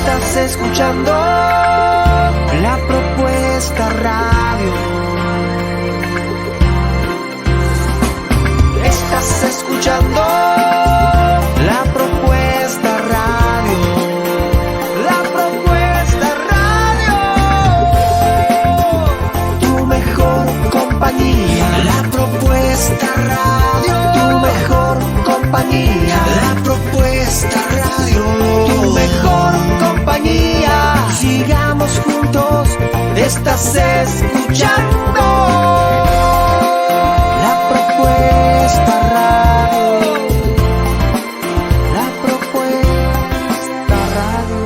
Estás escuchando La Propuesta Radio. Estás escuchando La Propuesta Radio. La Propuesta Radio. Tu mejor compañía. La Propuesta Radio. Tu mejor compañía. La Propuesta Radio. Tu mejor compañía. Sigamos juntos. Estás escuchando La Propuesta Radio. La Propuesta Radio.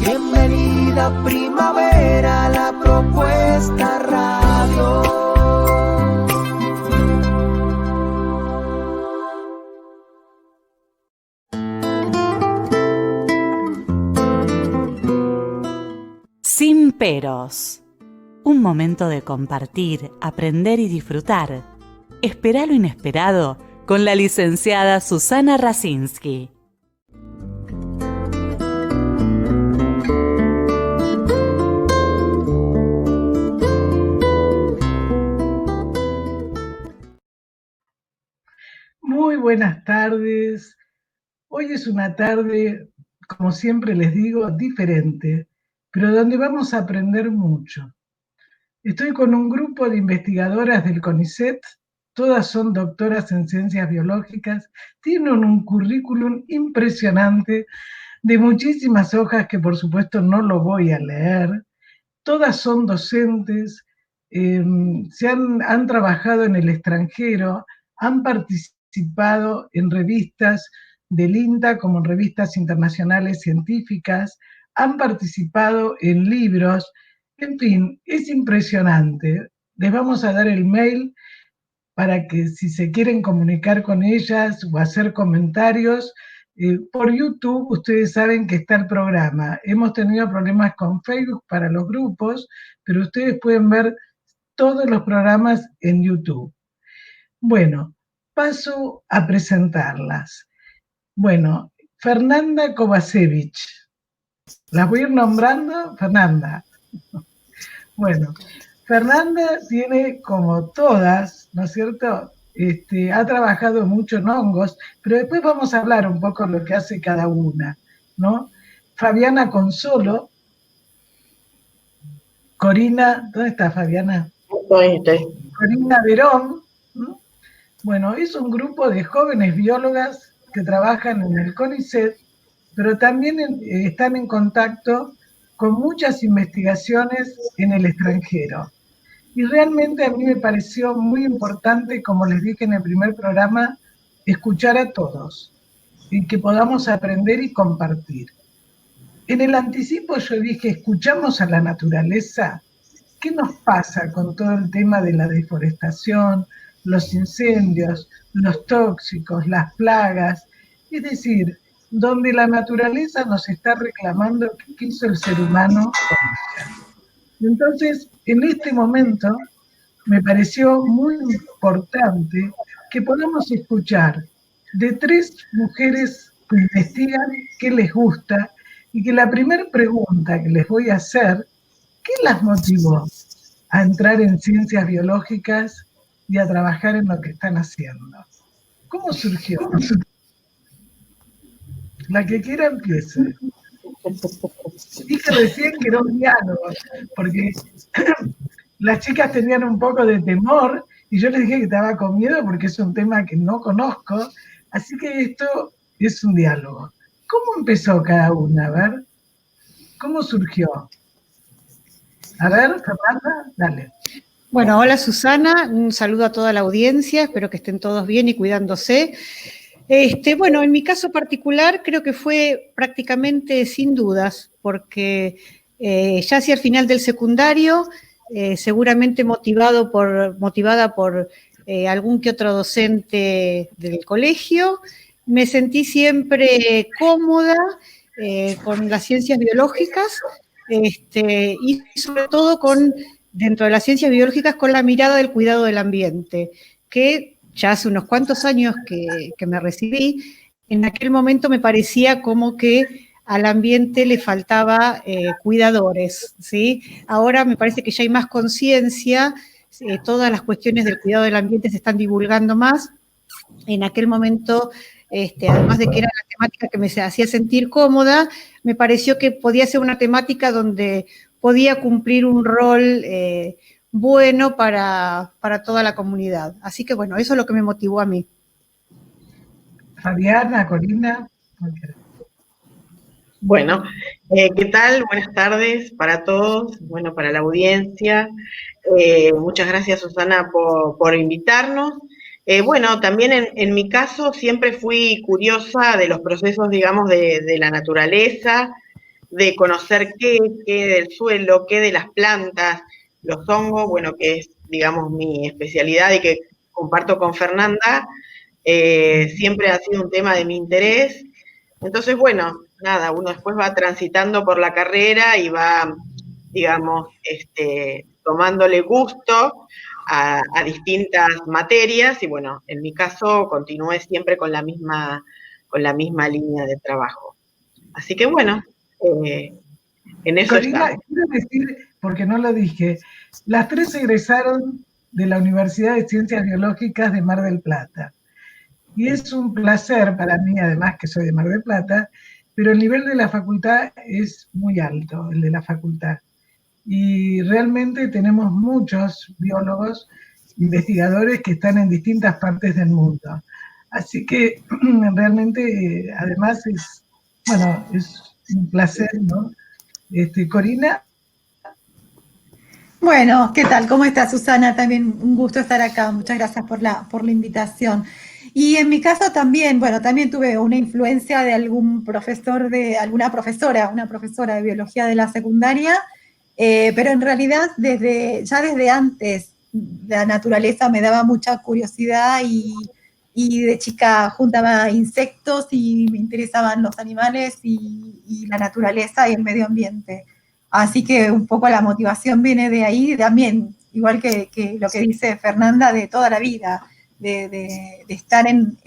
Bienvenida primavera, La Propuesta Radio. Sin peros. Un momento de compartir, aprender y disfrutar. Espera lo inesperado con la licenciada Susana Rasinski. Muy buenas tardes. Hoy es una tarde, como siempre les digo, diferente, pero donde vamos a aprender mucho. Estoy con un grupo de investigadoras del CONICET, todas son doctoras en ciencias biológicas, tienen un currículum impresionante de muchísimas hojas que por supuesto no lo voy a leer. Todas son docentes, han trabajado en el extranjero, han participado en revistas del INTA como en revistas internacionales científicas, han participado en libros, en fin, es impresionante. Les vamos a dar el mail para que si se quieren comunicar con ellas o hacer comentarios, por YouTube ustedes saben que está el programa. Hemos tenido problemas con Facebook para los grupos, pero ustedes pueden ver todos los programas en YouTube. Bueno, paso a presentarlas. Bueno, Fernanda Kovacevic. Las voy a ir nombrando, Fernanda. Bueno, Fernanda tiene, como todas, ¿no es cierto?, ha trabajado mucho en hongos, pero después vamos a hablar un poco de lo que hace cada una, ¿no? Fabiana Consolo, Corina, ¿dónde está Fabiana? Corina Verón, ¿no? Bueno, es un grupo de jóvenes biólogas que trabajan en el CONICET, pero también están en contacto con muchas investigaciones en el extranjero. Y realmente a mí me pareció muy importante, como les dije en el primer programa, escuchar a todos y que podamos aprender y compartir. En el anticipo yo dije, ¿escuchamos a la naturaleza? ¿Qué nos pasa con todo el tema de la deforestación, los incendios, los tóxicos, las plagas? Es decir, donde la naturaleza nos está reclamando qué hizo el ser humano con ella. Entonces, en este momento, me pareció muy importante que podamos escuchar de 3 mujeres que investigan qué les gusta y que la primera pregunta que les voy a hacer, ¿qué las motivó a entrar en ciencias biológicas y a trabajar en lo que están haciendo? ¿Cómo surgió? La que quiera empiece. Dije recién que era un diálogo, porque las chicas tenían un poco de temor y yo les dije que estaba con miedo porque es un tema que no conozco, así que esto es un diálogo. ¿Cómo empezó cada una? A ver, ¿cómo surgió? A ver, Fernanda, dale. Bueno, hola Susana, un saludo a toda la audiencia, espero que estén todos bien y cuidándose. Bueno, en mi caso particular creo que fue prácticamente sin dudas, porque ya hacia el final del secundario, seguramente motivada por algún que otro docente del colegio, me sentí siempre cómoda con las ciencias biológicas y sobre todo dentro de las ciencias biológicas con la mirada del cuidado del ambiente, que ya hace unos cuantos años que me recibí, en aquel momento me parecía como que al ambiente le faltaba cuidadores, ¿sí? Ahora me parece que ya hay más conciencia, todas las cuestiones del cuidado del ambiente se están divulgando más. En aquel momento, además de que era la temática que me hacía sentir cómoda, me pareció que podía ser una temática donde podía cumplir un rol bueno para toda la comunidad. Así que bueno, eso es lo que me motivó a mí. Fabiana, Corina. Bueno, ¿qué tal? Buenas tardes para todos, bueno, para la audiencia. Muchas gracias, Susana, por invitarnos. Bueno, también en mi caso siempre fui curiosa de los procesos, digamos, de la naturaleza, de conocer qué del suelo, qué de las plantas, los hongos, bueno, que es, digamos, mi especialidad y que comparto con Fernanda. Siempre ha sido un tema de mi interés. Entonces, bueno, nada, uno después va transitando por la carrera y va, digamos, tomándole gusto a distintas materias y bueno, en mi caso continué siempre con la misma línea de trabajo. Así que bueno, en eso Corina, estamos. quiero decir, porque no lo dije, las tres egresaron de la Universidad de Ciencias Biológicas de Mar del Plata. Y es un placer para mí, además que soy de Mar del Plata, pero el nivel de la facultad es muy alto, el de la facultad. Y realmente tenemos muchos biólogos, investigadores que están en distintas partes del mundo. Así que realmente, además, es un placer, ¿no? Corina. Bueno, ¿qué tal? ¿Cómo estás, Susana? También un gusto estar acá. Muchas gracias por la invitación. Y en mi caso también, bueno, también tuve una influencia de algún profesor, una profesora de biología de la secundaria, pero en realidad ya desde antes la naturaleza me daba mucha curiosidad y de chica juntaba insectos y me interesaban los animales y la naturaleza y el medio ambiente. Así que un poco la motivación viene de ahí también, igual que lo que dice Fernanda, de toda la vida, de estar en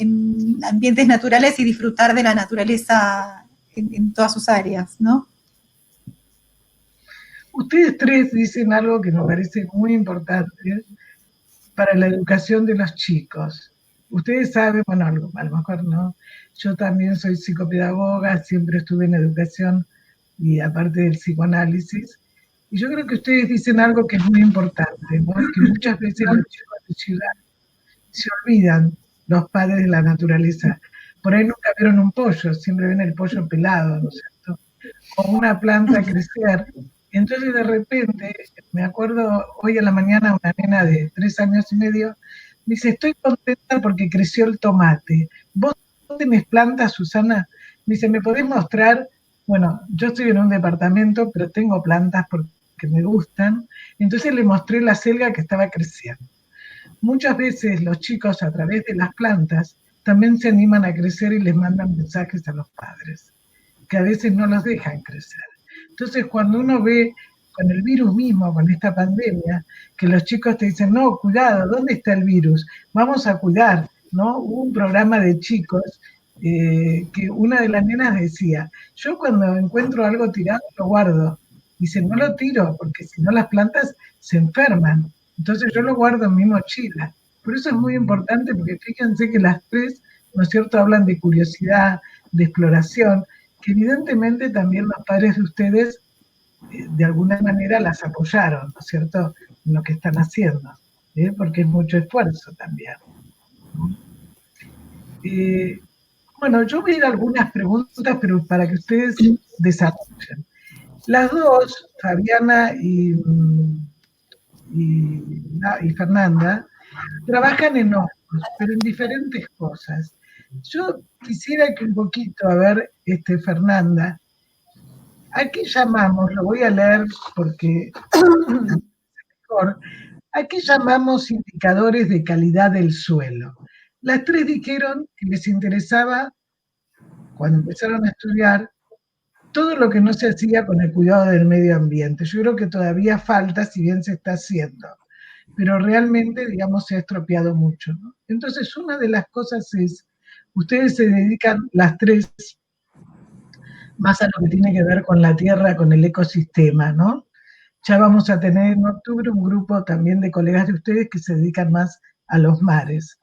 ambientes naturales y disfrutar de la naturaleza en todas sus áreas, ¿no? Ustedes tres dicen algo que me parece muy importante para la educación de los chicos. Ustedes saben, bueno, a lo mejor no, yo también soy psicopedagoga, siempre estuve en educación y aparte del psicoanálisis, y yo creo que ustedes dicen algo que es muy importante, ¿no? Que muchas veces los chicos de ciudad se olvidan, los padres de la naturaleza. Por ahí nunca vieron un pollo, siempre ven el pollo pelado, ¿no es cierto? O una planta crecer. Entonces de repente, me acuerdo hoy a la mañana una nena de 3 años y medio, me dice, estoy contenta porque creció el tomate. ¿Vos tenés plantas, Susana? Me dice, ¿me podés mostrar? Bueno, yo estoy en un departamento, pero tengo plantas porque me gustan. Entonces le mostré la selga que estaba creciendo. Muchas veces los chicos a través de las plantas también se animan a crecer y les mandan mensajes a los padres, que a veces no los dejan crecer. Entonces cuando uno ve con el virus mismo, con esta pandemia, que los chicos te dicen, no, cuidado, ¿dónde está el virus? Vamos a cuidar, ¿no? Hubo un programa de chicos que una de las nenas decía, yo cuando encuentro algo tirado lo guardo. Dice, no lo tiro, porque si no las plantas se enferman. Entonces yo lo guardo en mi mochila. Por eso es muy importante, porque fíjense que las tres, ¿no es cierto?, hablan de curiosidad, de exploración, que evidentemente también los padres de ustedes de alguna manera las apoyaron, ¿no es cierto?, en lo que están haciendo, porque es mucho esfuerzo también. Bueno, yo voy a ir a algunas preguntas, pero para que ustedes desarrollen. Las dos, Fabiana y Fernanda, trabajan en hongos, pero en diferentes cosas. Yo quisiera que un poquito, a ver, Fernanda, ¿a qué llamamos? Lo voy a leer porque mejor. ¿A qué llamamos indicadores de calidad del suelo? Las tres dijeron que les interesaba, cuando empezaron a estudiar, todo lo que no se hacía con el cuidado del medio ambiente. Yo creo que todavía falta, si bien se está haciendo, pero realmente, digamos, se ha estropeado mucho, ¿no? Entonces, una de las cosas es Ustedes se dedican las tres más a lo que tiene que ver con la tierra, con el ecosistema, ¿no? Ya vamos a tener en octubre un grupo también de colegas de ustedes que se dedican más a los mares.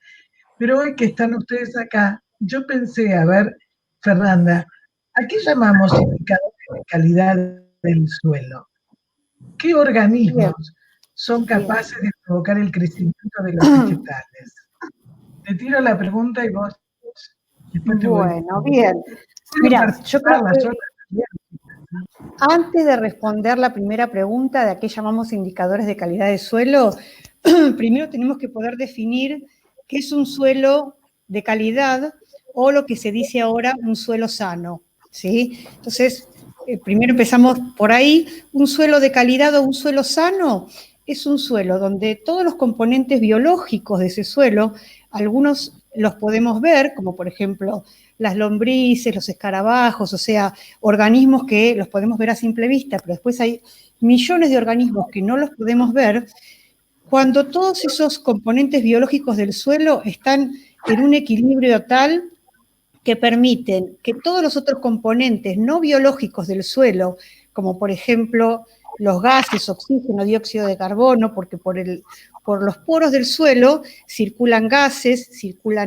Pero hoy que están ustedes acá, yo pensé, a ver, Fernanda, ¿a qué llamamos indicadores de calidad del suelo? ¿Qué organismos son capaces de provocar el crecimiento de los vegetales? Te tiro la pregunta y vos después te voy. Bueno, bien. Mira, yo creo que antes de responder la primera pregunta de a qué llamamos indicadores de calidad de suelo, primero tenemos que poder definir qué es un suelo de calidad o lo que se dice ahora un suelo sano, ¿sí? Entonces, primero empezamos por ahí. Un suelo de calidad o un suelo sano es un suelo donde todos los componentes biológicos de ese suelo, algunos los podemos ver, como por ejemplo las lombrices, los escarabajos, o sea, organismos que los podemos ver a simple vista, pero después hay millones de organismos que no los podemos ver. Cuando todos esos componentes biológicos del suelo están en un equilibrio tal que permiten que todos los otros componentes no biológicos del suelo, como por ejemplo los gases, oxígeno, dióxido de carbono, porque por los poros del suelo circulan gases, circula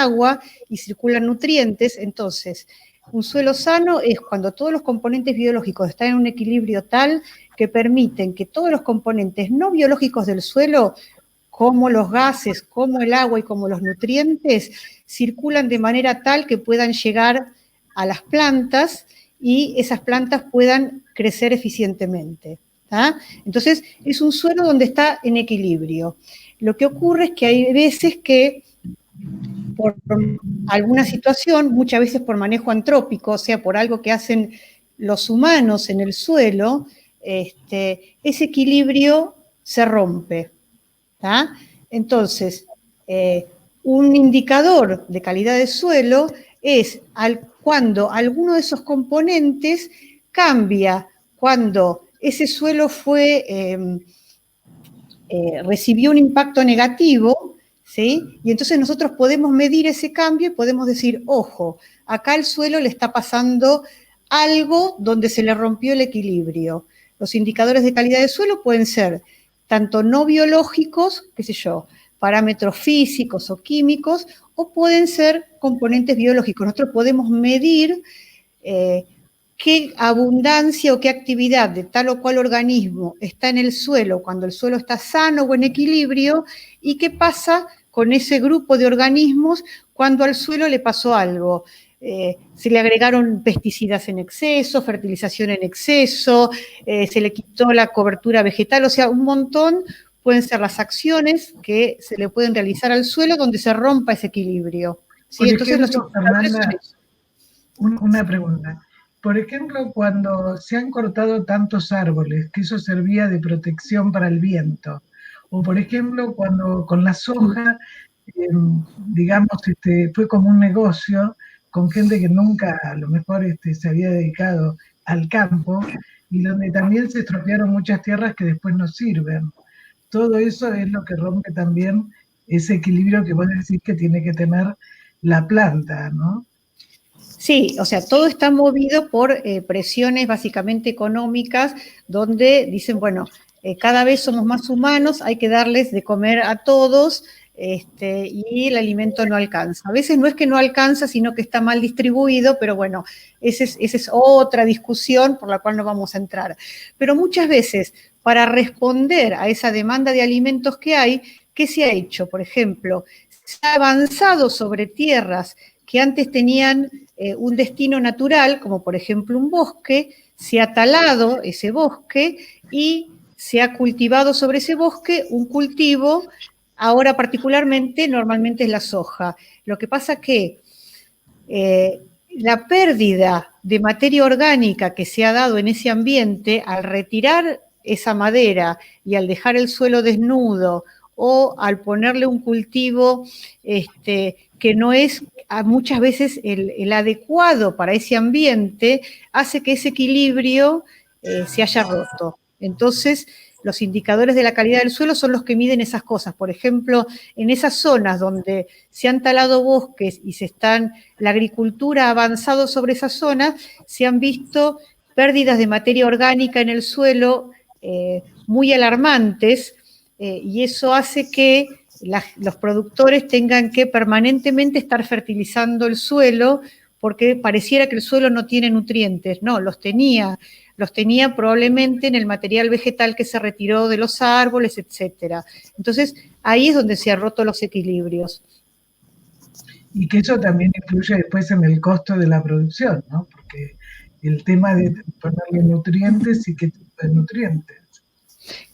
agua y circulan nutrientes. Entonces, un suelo sano es cuando todos los componentes biológicos están en un equilibrio tal que permiten que todos los componentes no biológicos del suelo, como los gases, como el agua y como los nutrientes, circulan de manera tal que puedan llegar a las plantas y esas plantas puedan crecer eficientemente. ¿tá? Entonces, es un suelo donde está en equilibrio. Lo que ocurre es que hay veces que, por alguna situación, muchas veces por manejo antrópico, o sea, por algo que hacen los humanos en el suelo, ese equilibrio se rompe. ¿tá? Entonces, un indicador de calidad de suelo es cuando alguno de esos componentes cambia, cuando ese suelo recibió un impacto negativo, ¿sí? Y entonces nosotros podemos medir ese cambio y podemos decir, ojo, acá al suelo le está pasando algo donde se le rompió el equilibrio. Los indicadores de calidad de suelo pueden ser tanto no biológicos, qué sé yo, parámetros físicos o químicos, o pueden ser componentes biológicos. Nosotros podemos medir qué abundancia o qué actividad de tal o cual organismo está en el suelo cuando el suelo está sano o en equilibrio, y qué pasa con ese grupo de organismos cuando al suelo le pasó algo. Se le agregaron pesticidas en exceso, fertilización en exceso, se le quitó la cobertura vegetal, o sea, un montón pueden ser las acciones que se le pueden realizar al suelo donde se rompa ese equilibrio. ¿sí? Entonces, Fernanda, una pregunta. Por ejemplo, cuando se han cortado tantos árboles, que eso servía de protección para el viento, o por ejemplo, cuando con la soja, digamos, fue como un negocio con gente que nunca a lo mejor se había dedicado al campo, y donde también se estropearon muchas tierras que después no sirven. Todo eso es lo que rompe también ese equilibrio que vos decís que tiene que tener la planta, ¿no? Sí, o sea, todo está movido por presiones básicamente económicas, donde dicen, bueno, cada vez somos más humanos, hay que darles de comer a todos, y el alimento no alcanza. A veces no es que no alcanza, sino que está mal distribuido, pero bueno, esa es otra discusión por la cual no vamos a entrar. Pero muchas veces, para responder a esa demanda de alimentos que hay, ¿qué se ha hecho? Por ejemplo, se ha avanzado sobre tierras que antes tenían un destino natural, como por ejemplo un bosque, se ha talado ese bosque y se ha cultivado sobre ese bosque un cultivo. Ahora particularmente, normalmente es la soja. Lo que pasa que la pérdida de materia orgánica que se ha dado en ese ambiente, al retirar esa madera y al dejar el suelo desnudo, o al ponerle un cultivo que no es muchas veces el adecuado para ese ambiente, hace que ese equilibrio se haya roto. Entonces, los indicadores de la calidad del suelo son los que miden esas cosas. Por ejemplo, en esas zonas donde se han talado bosques y la agricultura ha avanzado sobre esas zonas, se han visto pérdidas de materia orgánica en el suelo muy alarmantes, y eso hace que los productores tengan que permanentemente estar fertilizando el suelo, porque pareciera que el suelo no tiene nutrientes. No, los tenía probablemente en el material vegetal que se retiró de los árboles, etc. Entonces, ahí es donde se han roto los equilibrios. Y que eso también influye después en el costo de la producción, ¿no? Porque el tema de ponerle nutrientes y qué tipo de nutrientes.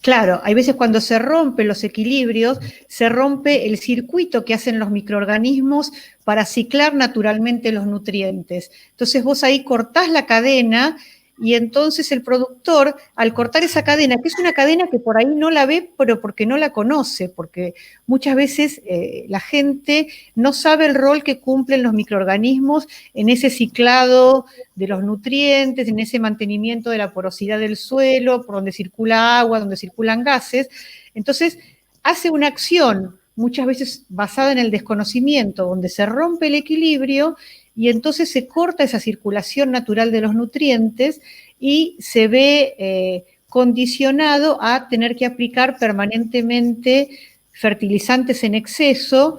Claro, hay veces cuando se rompen los equilibrios, se rompe el circuito que hacen los microorganismos para ciclar naturalmente los nutrientes. Entonces vos ahí cortás la cadena y entonces el productor, al cortar esa cadena, que es una cadena que por ahí no la ve, pero porque no la conoce, porque muchas veces la gente no sabe el rol que cumplen los microorganismos en ese ciclado de los nutrientes, en ese mantenimiento de la porosidad del suelo, por donde circula agua, donde circulan gases. Entonces, hace una acción, muchas veces basada en el desconocimiento, donde se rompe el equilibrio y entonces se corta esa circulación natural de los nutrientes y se ve condicionado a tener que aplicar permanentemente fertilizantes en exceso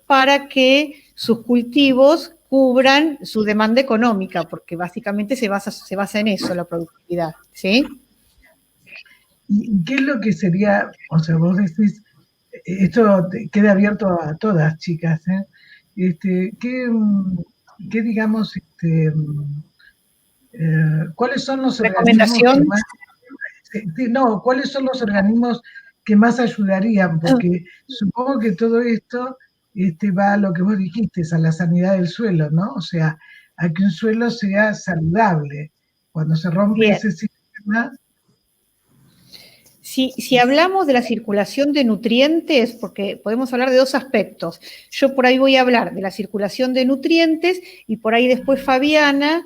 para que sus cultivos cubran su demanda económica, porque básicamente se basa en eso la productividad, ¿sí? ¿Y qué es lo que sería, o sea, vos decís, esto queda abierto a todas, chicas, ¿qué digamos, cuáles son los organismos que más, cuáles son los organismos que más ayudarían? Porque supongo que todo esto va a lo que vos dijiste, a la sanidad del suelo, ¿no? O sea, a que un suelo sea saludable. Cuando se rompe Bien. ese sistema. Si hablamos de la circulación de nutrientes, porque podemos hablar de dos aspectos. Yo por ahí voy a hablar de la circulación de nutrientes y por ahí después Fabiana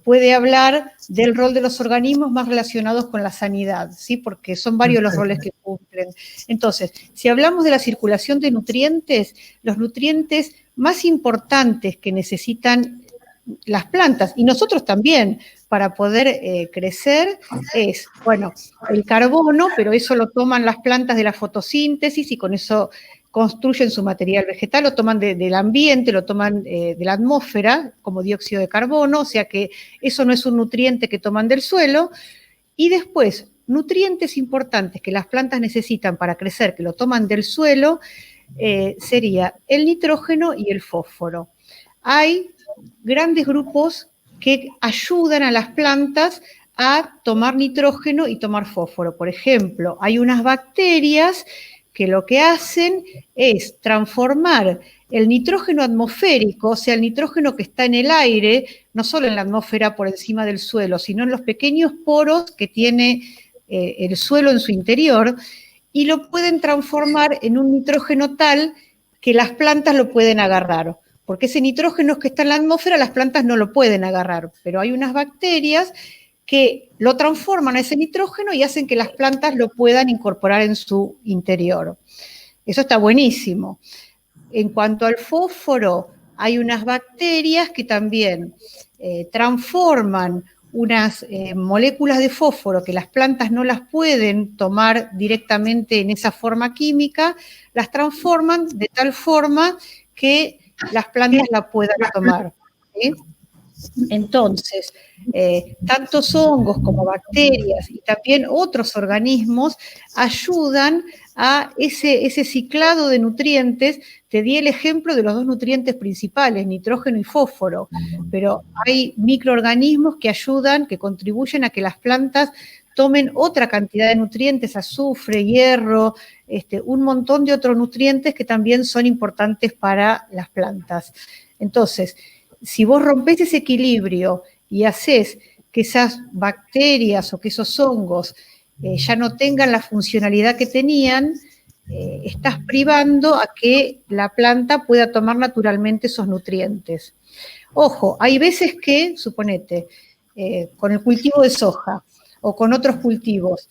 puede hablar del rol de los organismos más relacionados con la sanidad, ¿sí? Porque son varios los roles que cumplen. Entonces, si hablamos de la circulación de nutrientes, los nutrientes más importantes que necesitan las plantas, y nosotros también, para poder crecer, es, bueno, el carbono, pero eso lo toman las plantas de la fotosíntesis y con eso construyen su material vegetal, lo toman del ambiente, lo toman de la atmósfera como dióxido de carbono, o sea que eso no es un nutriente que toman del suelo. Y después, nutrientes importantes que las plantas necesitan para crecer, que lo toman del suelo, sería el nitrógeno y el fósforo. Hay grandes grupos que ayudan a las plantas a tomar nitrógeno y tomar fósforo. Por ejemplo, hay unas bacterias que lo que hacen es transformar el nitrógeno atmosférico, o sea, el nitrógeno que está en el aire, no solo en la atmósfera por encima del suelo, sino en los pequeños poros que tiene el suelo en su interior, y lo pueden transformar en un nitrógeno tal que las plantas lo pueden agarrar. Porque ese nitrógeno que está en la atmósfera, las plantas no lo pueden agarrar, pero hay unas bacterias que lo transforman a ese nitrógeno y hacen que las plantas lo puedan incorporar en su interior. Eso está buenísimo. En cuanto al fósforo, hay unas bacterias que también transforman unas moléculas de fósforo que las plantas no las pueden tomar directamente en esa forma química, las transforman de tal forma que las plantas la puedan tomar, ¿sí? Entonces, tantos hongos como bacterias y también otros organismos ayudan a ese ciclado de nutrientes. Te di el ejemplo de los dos nutrientes principales, nitrógeno y fósforo, pero hay microorganismos que ayudan, que contribuyen a que las plantas tomen otra cantidad de nutrientes, azufre, hierro, un montón de otros nutrientes que también son importantes para las plantas. Entonces, si vos rompés ese equilibrio y haces que esas bacterias o que esos hongos ya no tengan la funcionalidad que tenían, estás privando a que la planta pueda tomar naturalmente esos nutrientes. Ojo, hay veces que, suponete, con el cultivo de soja o con otros cultivos,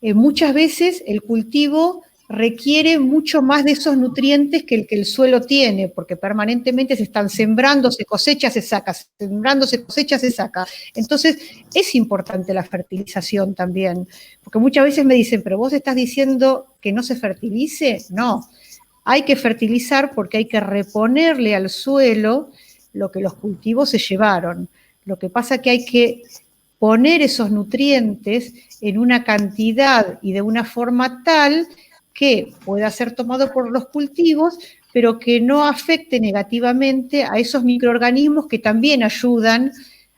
muchas veces el cultivo requiere mucho más de esos nutrientes que el suelo tiene, porque permanentemente se están sembrando, se cosecha, se saca, sembrando, se cosecha, se saca. Entonces, es importante la fertilización también, porque muchas veces me dicen, pero vos estás diciendo que no se fertilice. No, hay que fertilizar porque hay que reponerle al suelo lo que los cultivos se llevaron. Lo que pasa es que hay que poner esos nutrientes en una cantidad y de una forma tal que pueda ser tomado por los cultivos, pero que no afecte negativamente a esos microorganismos que también ayudan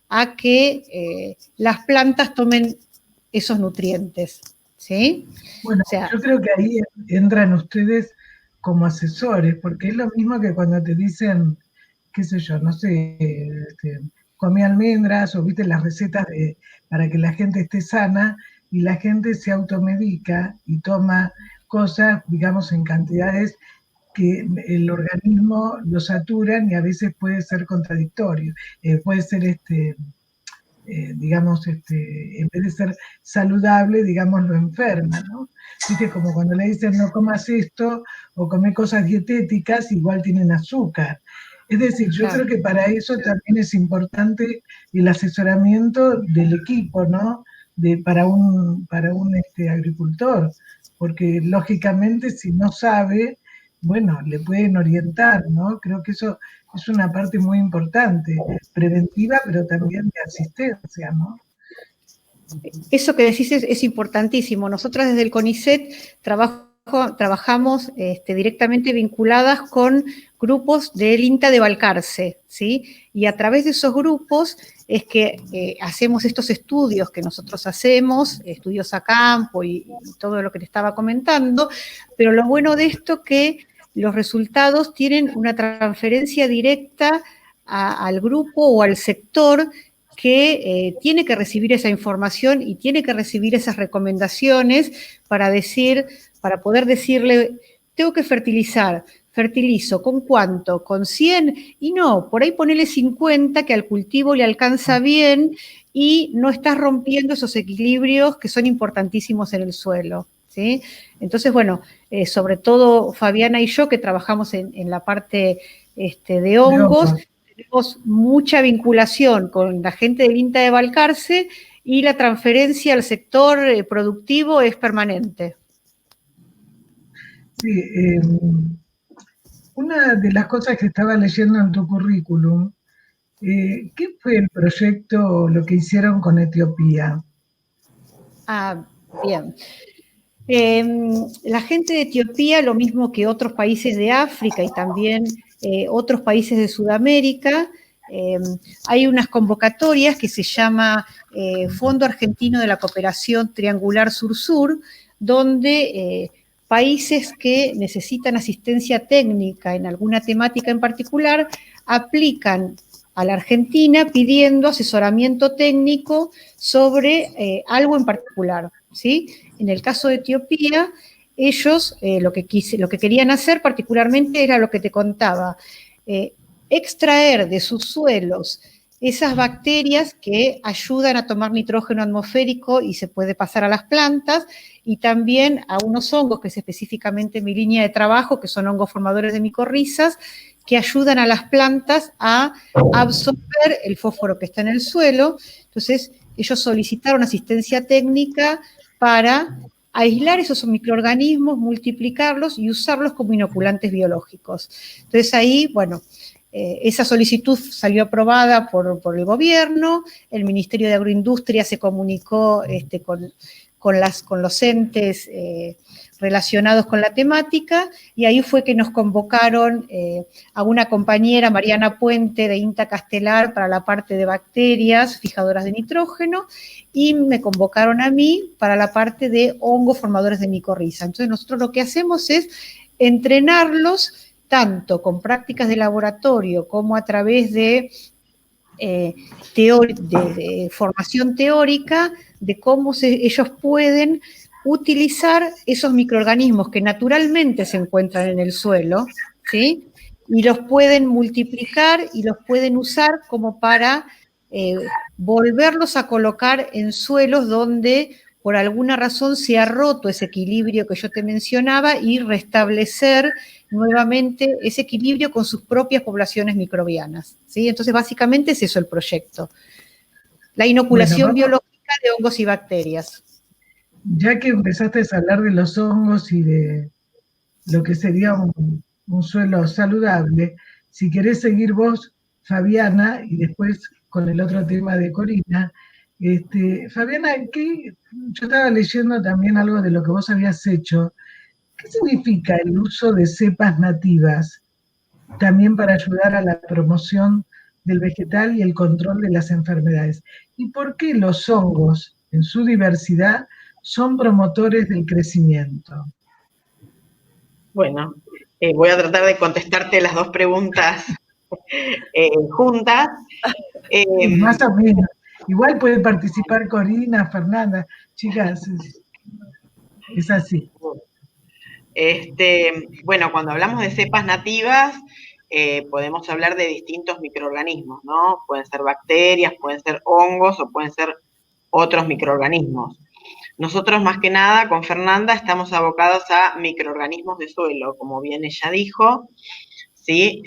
a que las plantas tomen esos nutrientes, ¿sí? Bueno, O sea, yo creo que ahí entran ustedes como asesores, porque es lo mismo que cuando te dicen, qué sé yo, no sé, comí almendras o viste las recetas para que la gente esté sana, y la gente se automedica y toma cosas, digamos, en cantidades que el organismo lo saturan y a veces puede ser contradictorio, puede ser digamos, en vez de ser saludable, digamos, lo enferma, ¿no? Viste, como cuando le dicen no comas esto o come cosas dietéticas, igual tienen azúcar. Es decir, yo creo que para eso también es importante el asesoramiento del equipo, ¿no? Para un agricultor, porque lógicamente si no sabe, bueno, le pueden orientar, ¿no? Creo que eso es una parte muy importante, preventiva, pero también de asistencia, ¿no? Eso que decís es importantísimo. Nosotras desde el CONICET trabajamos directamente vinculadas con grupos del INTA de Balcarce, ¿sí? Y a través de esos grupos es que hacemos estos estudios que nosotros hacemos, estudios a campo y todo lo que te estaba comentando, pero lo bueno de esto es que los resultados tienen una transferencia directa al grupo o al sector que tiene que recibir esa información y tiene que recibir esas recomendaciones para poder decirle, tengo que fertilizar, fertilizo, ¿con cuánto? ¿Con 100? Y no, por ahí ponele 50 que al cultivo le alcanza bien y no estás rompiendo esos equilibrios que son importantísimos en el suelo, ¿sí? Entonces, bueno, sobre todo Fabiana y yo que trabajamos en la parte de hongos, tenemos mucha vinculación con la gente del INTA de Balcarce y la transferencia al sector productivo es permanente. Sí, una de las cosas que estaba leyendo en tu currículum, ¿qué fue el proyecto, lo que hicieron con Etiopía? Ah, bien. La gente de Etiopía, lo mismo que otros países de África y también otros países de Sudamérica, hay unas convocatorias que se llama Fondo Argentino de la Cooperación Triangular Sur-Sur, donde países que necesitan asistencia técnica en alguna temática en particular aplican a la Argentina pidiendo asesoramiento técnico sobre algo en particular, ¿sí? En el caso de Etiopía, ellos lo que querían hacer particularmente era lo que te contaba, extraer de sus suelos esas bacterias que ayudan a tomar nitrógeno atmosférico y se puede pasar a las plantas, y también a unos hongos, que es específicamente mi línea de trabajo, que son hongos formadores de micorrizas, que ayudan a las plantas a absorber el fósforo que está en el suelo. Entonces, ellos solicitaron asistencia técnica para aislar esos microorganismos, multiplicarlos y usarlos como inoculantes biológicos. Entonces ahí, bueno, esa solicitud salió aprobada por el gobierno, el Ministerio de Agroindustria se comunicó con los entes relacionados con la temática, y ahí fue que nos convocaron a una compañera, Mariana Puente, de INTA Castelar, para la parte de bacterias fijadoras de nitrógeno, y me convocaron a mí para la parte de hongos formadores de micorriza. Entonces nosotros lo que hacemos es entrenarlos tanto con prácticas de laboratorio como a través de formación teórica de cómo ellos pueden utilizar esos microorganismos que naturalmente se encuentran en el suelo, ¿sí? Y los pueden multiplicar y los pueden usar como para volverlos a colocar en suelos donde por alguna razón se ha roto ese equilibrio que yo te mencionaba y restablecer nuevamente ese equilibrio con sus propias poblaciones microbianas, ¿sí? Entonces, básicamente es eso el proyecto. La inoculación biológica de hongos y bacterias. Ya que empezaste a hablar de los hongos y de lo que sería un suelo saludable, si querés seguir vos, Fabiana, y después con el otro tema de Corina. Fabiana, yo estaba leyendo también algo de lo que vos habías hecho. ¿Qué significa el uso de cepas nativas también para ayudar a la promoción del vegetal y el control de las enfermedades? ¿Y por qué los hongos, en su diversidad, son promotores del crecimiento? Bueno, voy a tratar de contestarte las dos preguntas juntas. Más o menos. Igual puede participar Corina, Fernanda. Chicas, es así. Bueno, cuando hablamos de cepas nativas, podemos hablar de distintos microorganismos, ¿no? Pueden ser bacterias, pueden ser hongos o pueden ser otros microorganismos. Nosotros, más que nada, con Fernanda, estamos abocados a microorganismos de suelo, como bien ella dijo, ¿sí?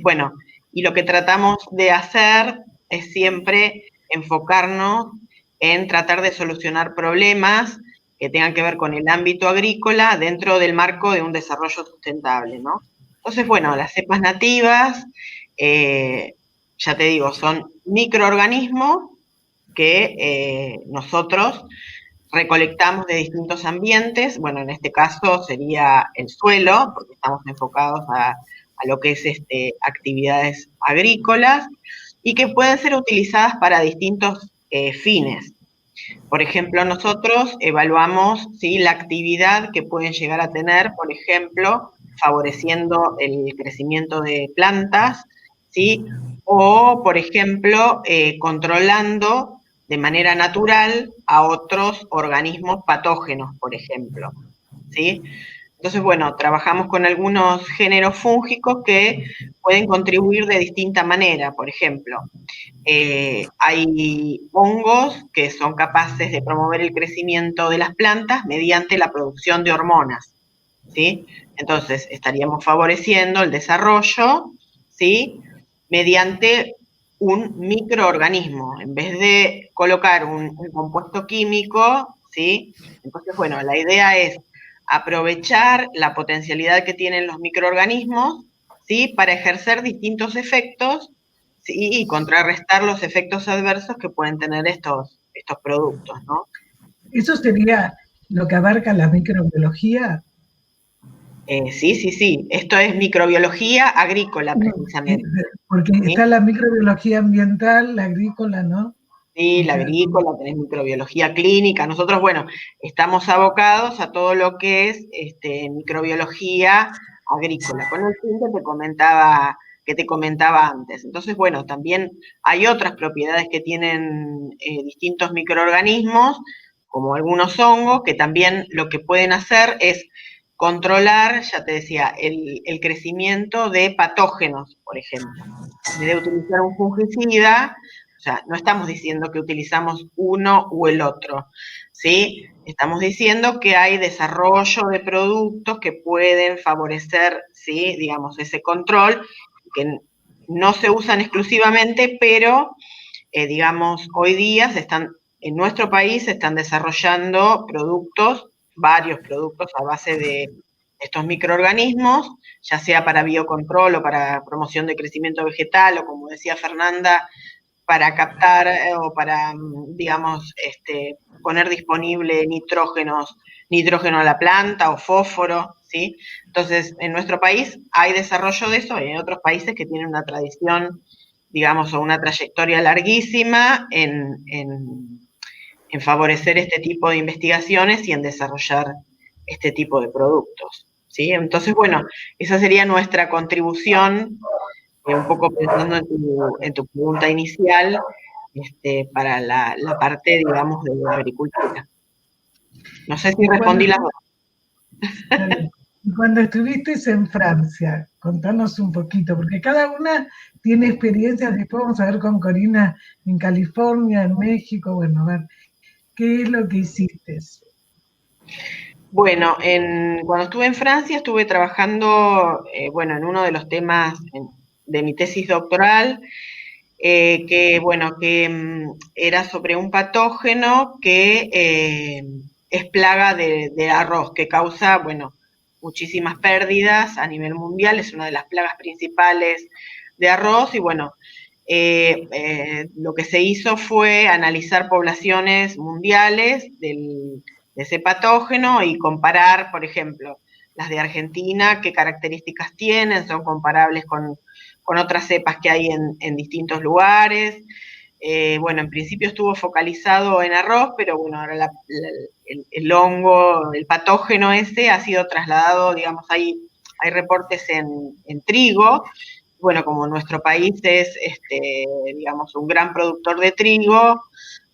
Bueno, y lo que tratamos de hacer es siempre enfocarnos en tratar de solucionar problemas que tengan que ver con el ámbito agrícola dentro del marco de un desarrollo sustentable, ¿no? Entonces, bueno, las cepas nativas, ya te digo, son microorganismos que nosotros recolectamos de distintos ambientes. Bueno, en este caso sería el suelo, porque estamos enfocados a lo que es actividades agrícolas, y que pueden ser utilizadas para distintos fines. Por ejemplo, nosotros evaluamos, ¿sí?, la actividad que pueden llegar a tener, por ejemplo, favoreciendo el crecimiento de plantas, ¿sí?, o, por ejemplo, controlando de manera natural a otros organismos patógenos, por ejemplo, ¿sí? Entonces, bueno, trabajamos con algunos géneros fúngicos que pueden contribuir de distinta manera. Por ejemplo, hay hongos que son capaces de promover el crecimiento de las plantas mediante la producción de hormonas, ¿sí? Entonces, estaríamos favoreciendo el desarrollo, ¿sí?, mediante un microorganismo, en vez de colocar un compuesto químico, ¿sí? Entonces, bueno, la idea es aprovechar la potencialidad que tienen los microorganismos, ¿sí?, para ejercer distintos efectos, ¿sí?, y contrarrestar los efectos adversos que pueden tener estos productos, ¿no? ¿Eso sería lo que abarca la microbiología? Sí. Esto es microbiología agrícola, precisamente. Porque ¿sí? Está la microbiología ambiental, la agrícola, ¿no? Sí, la agrícola, tenés microbiología clínica. Nosotros, bueno, estamos abocados a todo lo que es microbiología agrícola, con el fin que te comentaba antes. Entonces, bueno, también hay otras propiedades que tienen distintos microorganismos, como algunos hongos, que también lo que pueden hacer es controlar, ya te decía, el crecimiento de patógenos, por ejemplo. En vez de utilizar un fungicida, o sea, no estamos diciendo que utilizamos uno u el otro, ¿sí? Estamos diciendo que hay desarrollo de productos que pueden favorecer, ¿sí?, digamos, ese control, que no se usan exclusivamente, pero, digamos, hoy día en nuestro país se están desarrollando varios productos a base de estos microorganismos, ya sea para biocontrol o para promoción de crecimiento vegetal, o como decía Fernanda, para captar o para, digamos, poner disponible nitrógeno a la planta o fósforo, ¿sí? Entonces, en nuestro país hay desarrollo de eso, y hay otros países que tienen una tradición, digamos, o una trayectoria larguísima en favorecer este tipo de investigaciones y en desarrollar este tipo de productos, ¿sí? Entonces, bueno, esa sería nuestra contribución, un poco pensando en tu pregunta inicial, para la parte, digamos, de la agricultura. No sé si respondí las dos. Y cuando estuviste en Francia, contanos un poquito, porque cada una tiene experiencias, después vamos a ver con Corina en California, en México, bueno, a ver, ¿Qué es lo que hiciste? Bueno, cuando estuve en Francia estuve trabajando, bueno, en uno de los temas de mi tesis doctoral, que era sobre un patógeno que es plaga de arroz, que causa, bueno, muchísimas pérdidas a nivel mundial, es una de las plagas principales de arroz, y bueno, lo que se hizo fue analizar poblaciones mundiales de ese patógeno y comparar, por ejemplo, las de Argentina, qué características tienen, son comparables con otras cepas que hay en distintos lugares. Bueno, en principio estuvo focalizado en arroz, pero bueno, ahora el hongo, el patógeno ese ha sido trasladado, digamos, hay reportes en trigo. Bueno, como nuestro país es, digamos, un gran productor de trigo,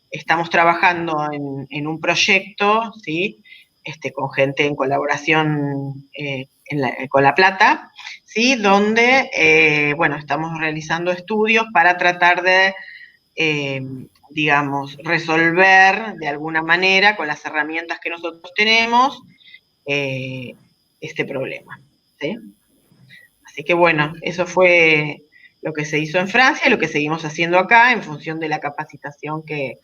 estamos trabajando en un proyecto, ¿sí? Con gente en colaboración con La Plata, ¿sí? Donde, bueno, estamos realizando estudios para tratar de, digamos, resolver de alguna manera, con las herramientas que nosotros tenemos, este problema, ¿sí? Así que bueno, eso fue lo que se hizo en Francia y lo que seguimos haciendo acá en función de la capacitación que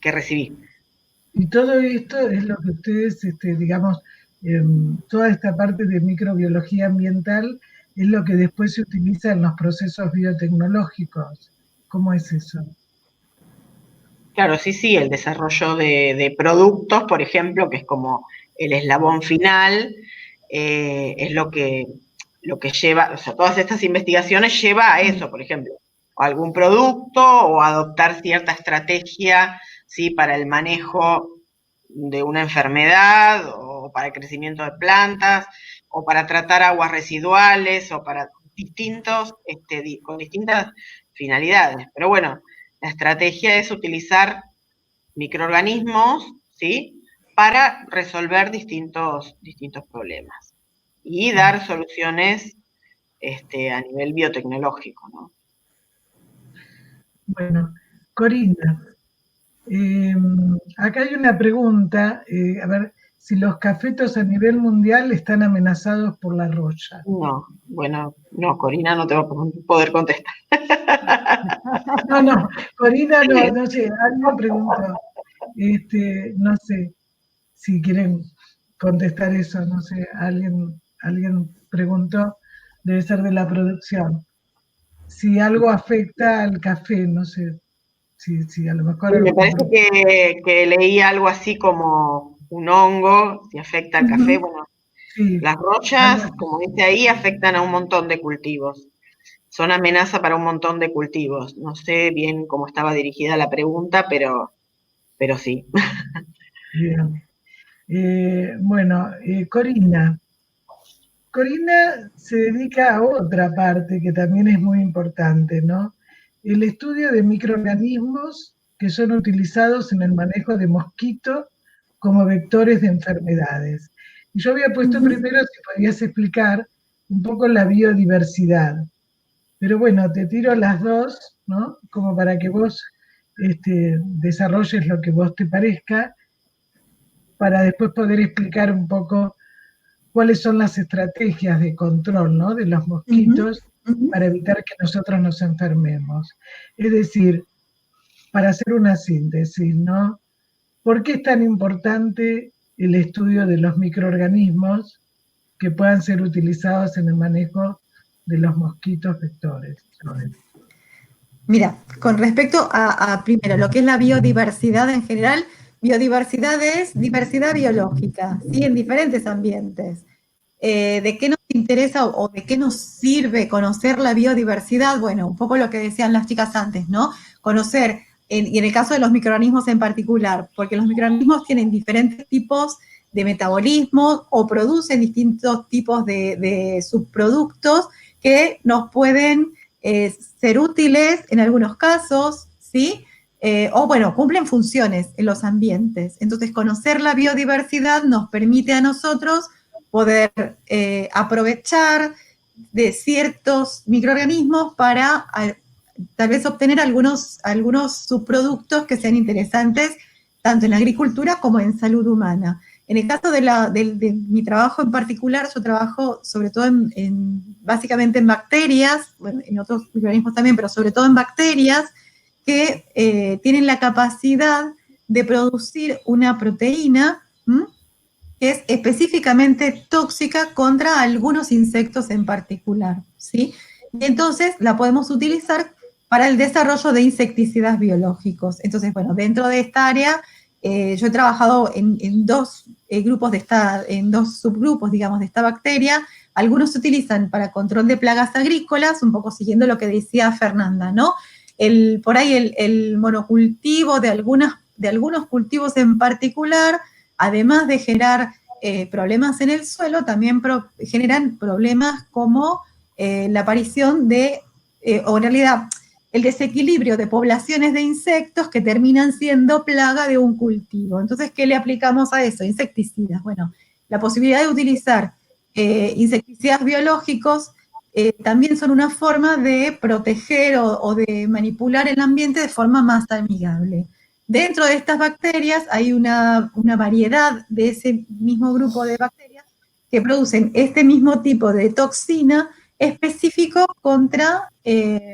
recibí. Y todo esto es lo que ustedes, digamos, toda esta parte de microbiología ambiental es lo que después se utiliza en los procesos biotecnológicos. ¿Cómo es eso? Claro, sí, el desarrollo de productos, por ejemplo, que es como el eslabón final, es lo que lleva, o sea, todas estas investigaciones lleva a eso, por ejemplo, algún producto o adoptar cierta estrategia, ¿sí? Para el manejo de una enfermedad o para el crecimiento de plantas o para tratar aguas residuales o para con distintas finalidades. Pero bueno, la estrategia es utilizar microorganismos, ¿sí? Para resolver distintos problemas y dar soluciones a nivel biotecnológico, ¿no? Bueno, Corina, acá hay una pregunta, a ver, si los cafetos a nivel mundial están amenazados por la roya. No, bueno, no, Corina, no te va a poder contestar. No, Corina no sé, alguien preguntó, no sé si quieren contestar eso, no sé, alguien preguntó, debe ser de la producción, si algo afecta al café, no sé, si a lo mejor... Sí, me parece que leí algo así como un hongo, si afecta al café, bueno, sí, las royas, como dice ahí, afectan a un montón de cultivos, son amenaza para un montón de cultivos, no sé bien cómo estaba dirigida la pregunta, pero sí. Bien. Bueno, Corina se dedica a otra parte que también es muy importante, ¿no? El estudio de microorganismos que son utilizados en el manejo de mosquitos como vectores de enfermedades. Y yo había puesto primero si podías explicar un poco la biodiversidad. Pero bueno, te tiro las dos, ¿no? Como para que vos desarrolles lo que vos te parezca, para después poder explicar un poco cuáles son las estrategias de control, ¿no? De los mosquitos para evitar que nosotros nos enfermemos. Es decir, para hacer una síntesis, ¿no? ¿Por qué es tan importante el estudio de los microorganismos que puedan ser utilizados en el manejo de los mosquitos vectores? Mira, con respecto a primero, lo que es la biodiversidad en general, biodiversidad es diversidad biológica, ¿sí? En diferentes ambientes. ¿De qué nos interesa o de qué nos sirve conocer la biodiversidad? Bueno, un poco lo que decían las chicas antes, ¿no? Conocer, y en el caso de los microorganismos en particular, porque los microorganismos tienen diferentes tipos de metabolismo o producen distintos tipos de subproductos que nos pueden ser útiles en algunos casos, ¿sí? O bueno, cumplen funciones en los ambientes. Entonces, conocer la biodiversidad nos permite a nosotros poder aprovechar de ciertos microorganismos para tal vez obtener algunos subproductos que sean interesantes tanto en agricultura como en salud humana. En el caso de mi trabajo en particular, yo trabajo sobre todo básicamente en bacterias, bueno, en otros microorganismos también, pero sobre todo en bacterias que tienen la capacidad de producir una proteína que es específicamente tóxica contra algunos insectos en particular, ¿sí? Y entonces la podemos utilizar para el desarrollo de insecticidas biológicos. Entonces, bueno, dentro de esta área, yo he trabajado en dos grupos en dos subgrupos, digamos, de esta bacteria. Algunos se utilizan para control de plagas agrícolas, un poco siguiendo lo que decía Fernanda, ¿no? Por ahí el monocultivo de algunos cultivos en particular, además de generar problemas en el suelo, también generan problemas como la aparición o en realidad el desequilibrio de poblaciones de insectos que terminan siendo plaga de un cultivo. Entonces, ¿qué le aplicamos a eso? Insecticidas. Bueno, la posibilidad de utilizar insecticidas biológicos también son una forma de proteger o de manipular el ambiente de forma más amigable. Dentro de estas bacterias hay una variedad de ese mismo grupo de bacterias que producen este mismo tipo de toxina específico contra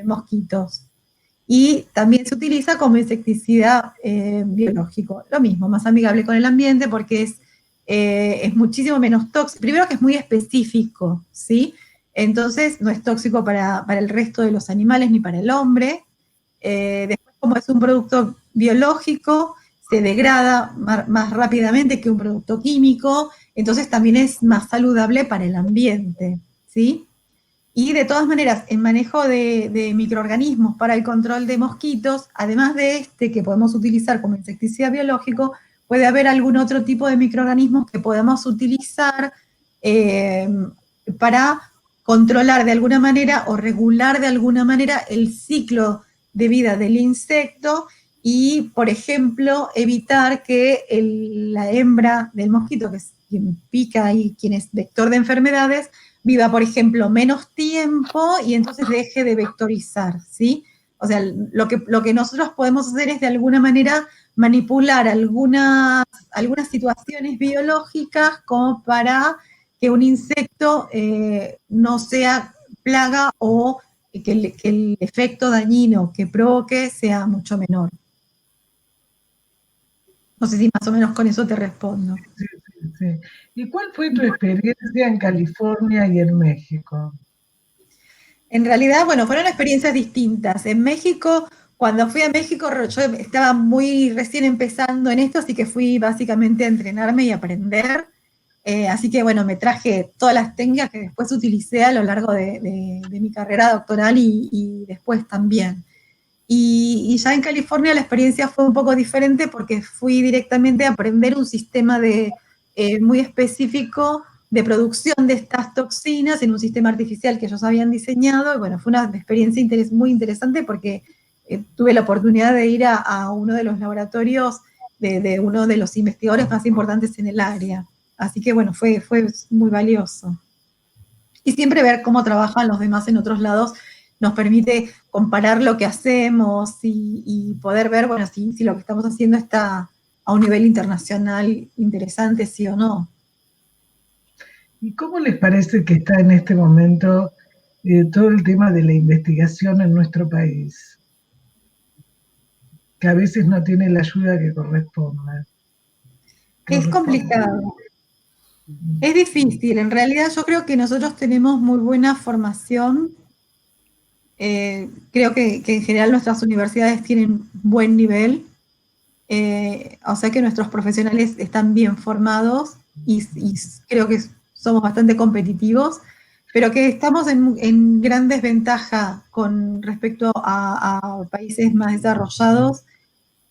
mosquitos. Y también se utiliza como insecticida biológico. Lo mismo, más amigable con el ambiente porque es muchísimo menos tóxico. Primero que es muy específico, ¿sí? Entonces no es tóxico para el resto de los animales ni para el hombre. Después, como es un producto biológico, se degrada más rápidamente que un producto químico, entonces también es más saludable para el ambiente, ¿sí? Y de todas maneras, en manejo de microorganismos para el control de mosquitos, además de este que podemos utilizar como insecticida biológico, puede haber algún otro tipo de microorganismos que podamos utilizar para controlar de alguna manera o regular de alguna manera el ciclo de vida del insecto y, por ejemplo, evitar que la hembra del mosquito, que es quien pica y quien es vector de enfermedades, viva, por ejemplo, menos tiempo y entonces deje de vectorizar, ¿sí? O sea, lo que nosotros podemos hacer es de alguna manera manipular algunas situaciones biológicas como para que un insecto no sea plaga o que el efecto dañino que provoque sea mucho menor. No sé si más o menos con eso te respondo. Sí, sí, sí. ¿Y cuál fue tu experiencia en California y en México? En realidad, bueno, fueron experiencias distintas. En México, cuando fui a México, yo estaba muy recién empezando en esto, así que fui básicamente a entrenarme y aprender. Así que, bueno, me traje todas las técnicas que después utilicé a lo largo de mi carrera doctoral y después también. Y ya en California la experiencia fue un poco diferente porque fui directamente a aprender un sistema muy específico de producción de estas toxinas en un sistema artificial que ellos habían diseñado. Y bueno, fue una experiencia muy interesante porque tuve la oportunidad de ir a uno de los laboratorios de uno de los investigadores más importantes en el área. Así que bueno, fue muy valioso. Y siempre ver cómo trabajan los demás en otros lados nos permite comparar lo que hacemos y poder ver, bueno, si lo que estamos haciendo está a un nivel internacional interesante, sí o no. ¿Y cómo les parece que está en este momento todo el tema de la investigación en nuestro país? Que a veces no tiene la ayuda que corresponde. Es complicado. Es difícil. En realidad yo creo que nosotros tenemos muy buena formación. Creo que en general nuestras universidades tienen buen nivel. O sea que nuestros profesionales están bien formados y creo que somos bastante competitivos, pero que estamos en gran desventaja con respecto a países más desarrollados,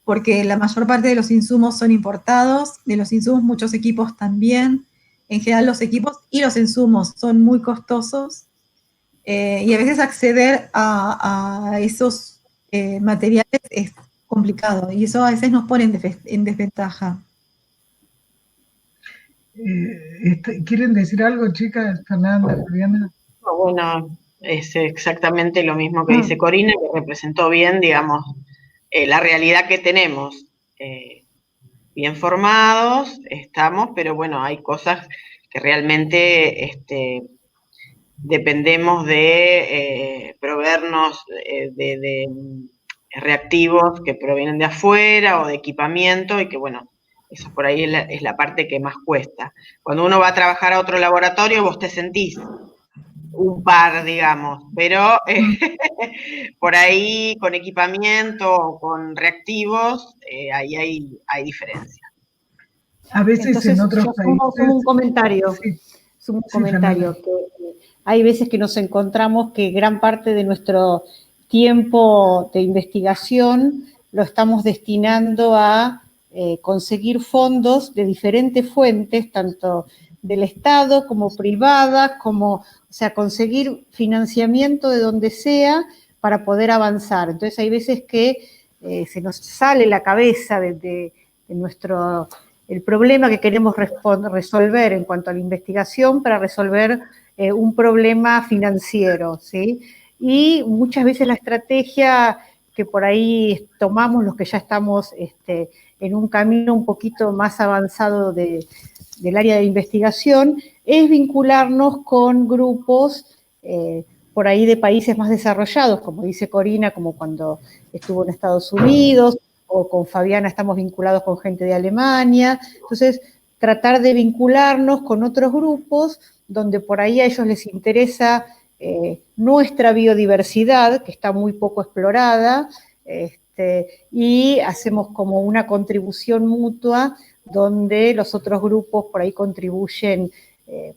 porque la mayor parte de los insumos son importados, de los insumos muchos equipos también. En general los equipos y los insumos son muy costosos y a veces acceder a esos materiales es complicado y eso a veces nos pone en desventaja. ¿Quieren decir algo, chicas? Fernanda, Fabiana. Bueno, es exactamente lo mismo que dice Corina, que representó bien, digamos, la realidad que tenemos. bien formados, pero bueno, hay cosas que realmente dependemos de proveernos de reactivos que provienen de afuera o de equipamiento y que bueno, eso por ahí es la parte que más cuesta. Cuando uno va a trabajar a otro laboratorio, vos te sentís un par, digamos, pero por ahí con equipamiento o con reactivos, ahí hay diferencia. A veces Entonces, en otros yo países... sumo un comentario, Sí, que hay veces que nos encontramos que gran parte de nuestro tiempo de investigación lo estamos destinando a conseguir fondos de diferentes fuentes, tanto del Estado como privadas, o sea, conseguir financiamiento de donde sea para poder avanzar. Entonces hay veces que se nos sale la cabeza de nuestro... el problema que queremos resolver en cuanto a la investigación para resolver un problema financiero, ¿sí? Y muchas veces la estrategia que por ahí tomamos los que ya estamos en un camino un poquito más avanzado del área de investigación es vincularnos con grupos por ahí de países más desarrollados, como dice Corina, como cuando estuvo en Estados Unidos, o con Fabiana estamos vinculados con gente de Alemania. Entonces, tratar de vincularnos con otros grupos donde por ahí a ellos les interesa nuestra biodiversidad, que está muy poco explorada, y hacemos como una contribución mutua donde los otros grupos por ahí contribuyen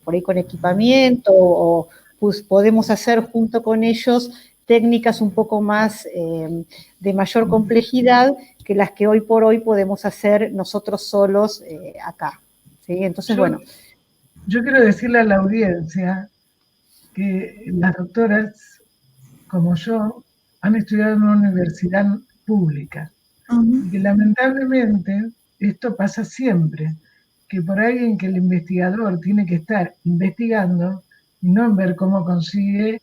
por ahí con equipamiento o pues podemos hacer junto con ellos técnicas un poco más de mayor complejidad que las que hoy por hoy podemos hacer nosotros solos acá. ¿Sí? Entonces, bueno. Yo quiero decirle a la audiencia que las doctoras, como yo, han estudiado en una universidad pública. Y que lamentablemente esto pasa siempre, que por alguien que el investigador tiene que estar investigando y no en ver cómo consigue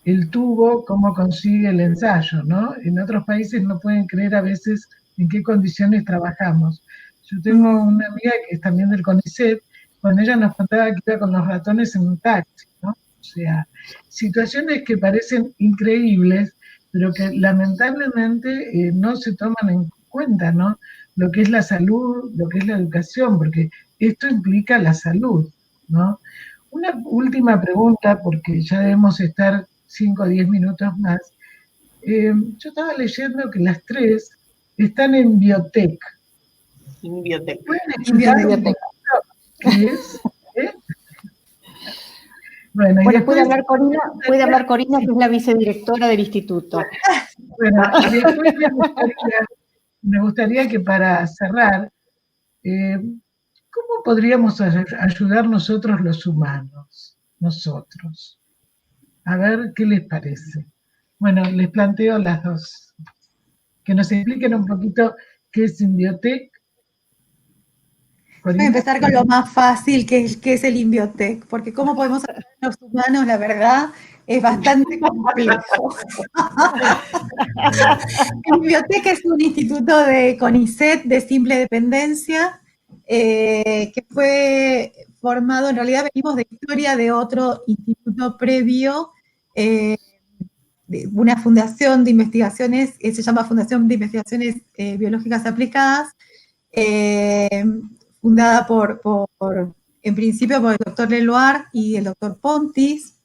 el tubo, cómo consigue el ensayo, ¿no? En otros países no pueden creer a veces en qué condiciones trabajamos. Yo tengo una amiga que es también del CONICET, con ella nos contaba que iba con los ratones en un taxi, ¿no? O sea, situaciones que parecen increíbles, pero que lamentablemente no se toman en cuenta, ¿no? Lo que es la salud, lo que es la educación, porque esto implica la salud, ¿no? Una última pregunta, porque ya debemos estar 5 o 10 minutos más. Yo estaba leyendo que las tres están en biotech. En biotech. ¿Pueden explicar un poquito qué es? Bueno, puede hablar Corina, que es la vicedirectora del instituto. Bueno, y después me gustaría que para cerrar, ¿cómo podríamos ayudar nosotros los humanos? Nosotros. A ver qué les parece. Bueno, les planteo las dos. Que nos expliquen un poquito qué es Symbiotech. Voy a empezar con lo más fácil, que es el Inbiotech, porque cómo podemos ayudar a los humanos, la verdad, es bastante complejo. El Inbiotech es un instituto de CONICET de simple dependencia, que fue formado, en realidad venimos de historia de otro instituto previo, de una fundación de investigaciones, se llama Fundación de Investigaciones Biológicas Aplicadas, fundada en principio por el doctor Leloir y el doctor Pontis,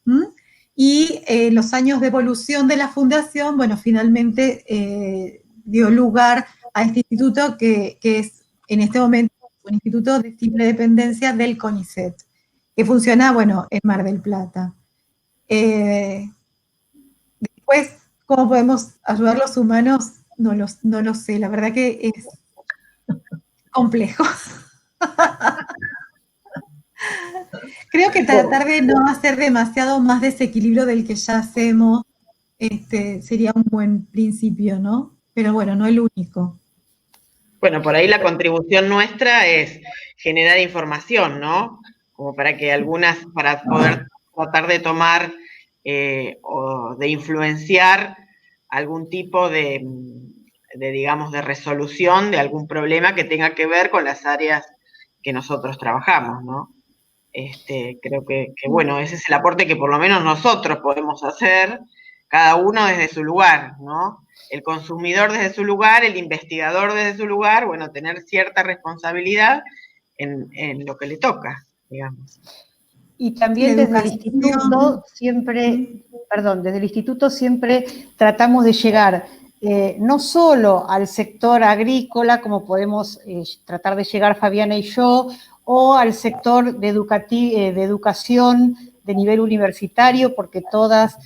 y en los años de evolución de la fundación, bueno, finalmente dio lugar a este instituto que es en este momento un instituto de simple dependencia del CONICET, que funciona, bueno, en Mar del Plata. Después, ¿cómo podemos ayudar a los humanos? No lo sé, la verdad que es complejo. Creo que tratar de no hacer demasiado más desequilibrio del que ya hacemos sería un buen principio, ¿no? Pero bueno, no el único. Bueno, por ahí la contribución nuestra es generar información, ¿no? Como para que para poder tratar de tomar o de influenciar algún tipo de digamos, de resolución de algún problema que tenga que ver con las áreas que nosotros trabajamos, ¿no? Creo que, bueno, ese es el aporte que por lo menos nosotros podemos hacer, cada uno desde su lugar, ¿no? El consumidor desde su lugar, el investigador desde su lugar, bueno, tener cierta responsabilidad en lo que le toca, digamos. Y también desde el instituto siempre tratamos de llegar no solo al sector agrícola, como podemos tratar de llegar Fabiana y yo, o al sector de educación de nivel universitario, porque todas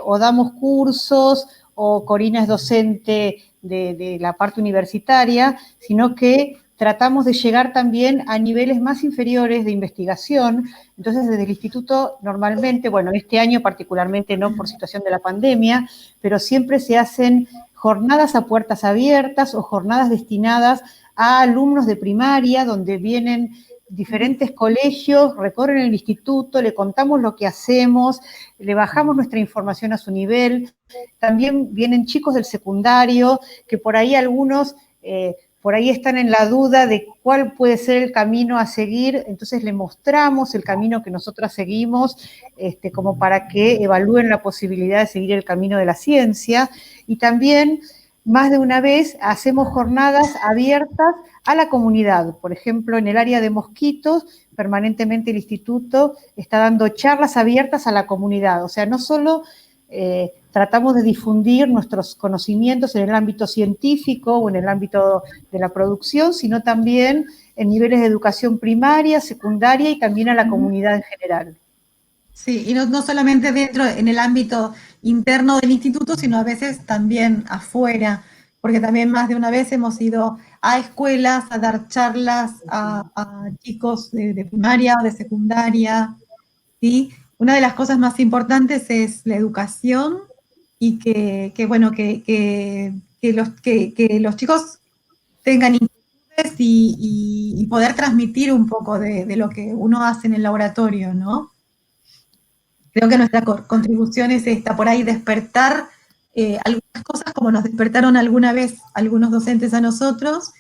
o damos cursos, o Corina es docente de la parte universitaria, sino que tratamos de llegar también a niveles más inferiores de investigación. Entonces, desde el instituto, normalmente, bueno, este año particularmente no por situación de la pandemia, pero siempre se hacen jornadas a puertas abiertas o jornadas destinadas a alumnos de primaria, donde vienen diferentes colegios, recorren el instituto, le contamos lo que hacemos, le bajamos nuestra información a su nivel. También vienen chicos del secundario, que por ahí algunos por ahí están en la duda de cuál puede ser el camino a seguir, entonces le mostramos el camino que nosotras seguimos, como para que evalúen la posibilidad de seguir el camino de la ciencia. Y también, más de una vez, hacemos jornadas abiertas a la comunidad. Por ejemplo, en el área de mosquitos, permanentemente el instituto está dando charlas abiertas a la comunidad. O sea, no solo tratamos de difundir nuestros conocimientos en el ámbito científico o en el ámbito de la producción, sino también en niveles de educación primaria, secundaria y también a la comunidad en general. Sí, y no solamente dentro, en el ámbito interno del instituto, sino a veces también afuera, porque también más de una vez hemos ido a escuelas a dar charlas a chicos de primaria o de secundaria, ¿sí? Una de las cosas más importantes es la educación y que los chicos tengan inquietudes y poder transmitir un poco de lo que uno hace en el laboratorio, ¿no? Creo que nuestra contribución es esta, por ahí despertar algunas cosas como nos despertaron alguna vez algunos docentes a nosotros,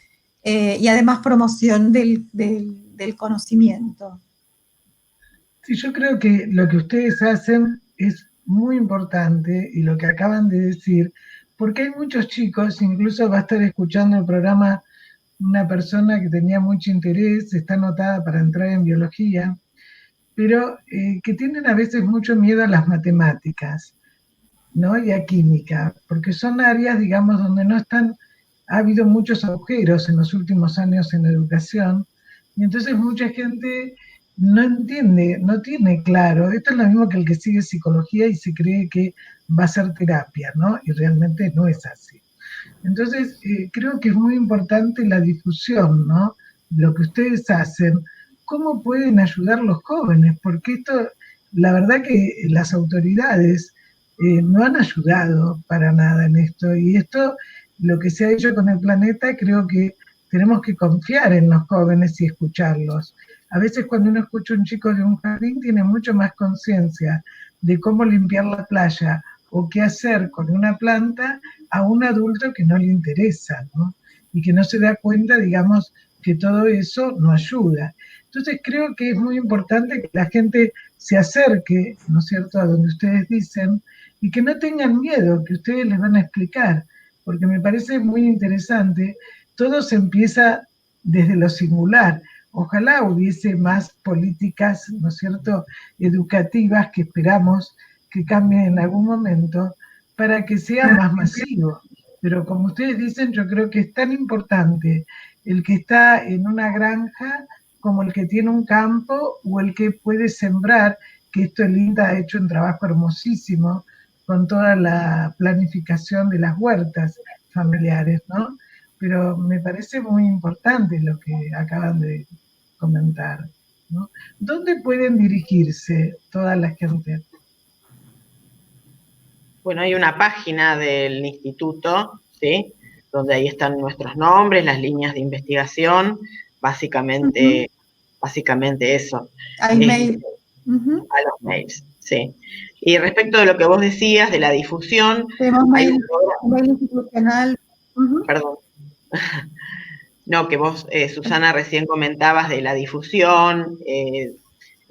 y además promoción del conocimiento. Sí, yo creo que lo que ustedes hacen es muy importante y lo que acaban de decir, porque hay muchos chicos, incluso va a estar escuchando el programa una persona que tenía mucho interés, está anotada para entrar en biología, pero que tienen a veces mucho miedo a las matemáticas, ¿no? Y a química, porque son áreas, digamos, donde ha habido muchos agujeros en los últimos años en la educación, y entonces mucha gente no entiende, no tiene claro. Esto es lo mismo que el que sigue psicología y se cree que va a ser terapia, ¿no? Y realmente no es así. Entonces, creo que es muy importante la difusión, ¿no? Lo que ustedes hacen, cómo pueden ayudar los jóvenes, porque esto, la verdad que las autoridades no han ayudado para nada en esto, y esto, lo que se ha hecho con el planeta, creo que tenemos que confiar en los jóvenes y escucharlos. A veces cuando uno escucha a un chico de un jardín tiene mucho más conciencia de cómo limpiar la playa o qué hacer con una planta a un adulto que no le interesa, ¿no? Y que no se da cuenta, digamos, que todo eso no ayuda. Entonces creo que es muy importante que la gente se acerque, ¿no es cierto?, a donde ustedes dicen, y que no tengan miedo, que ustedes les van a explicar, porque me parece muy interesante. Todo se empieza desde lo singular. Ojalá hubiese más políticas, ¿no es cierto?, educativas que esperamos que cambien en algún momento para que sea más masivo. Pero como ustedes dicen, yo creo que es tan importante el que está en una granja como el que tiene un campo o el que puede sembrar, que esto Linda ha hecho un trabajo hermosísimo con toda la planificación de las huertas familiares, ¿no? Pero me parece muy importante lo que acaban de comentar, ¿no? ¿Dónde pueden dirigirse toda la gente? Bueno, hay una página del instituto, ¿sí?, donde ahí están nuestros nombres, las líneas de investigación, básicamente eso. Hay mail. A los mails, sí. Y respecto de lo que vos decías, de la difusión, tenemos mail institucional Perdón. No, que vos, Susana, recién comentabas de la difusión,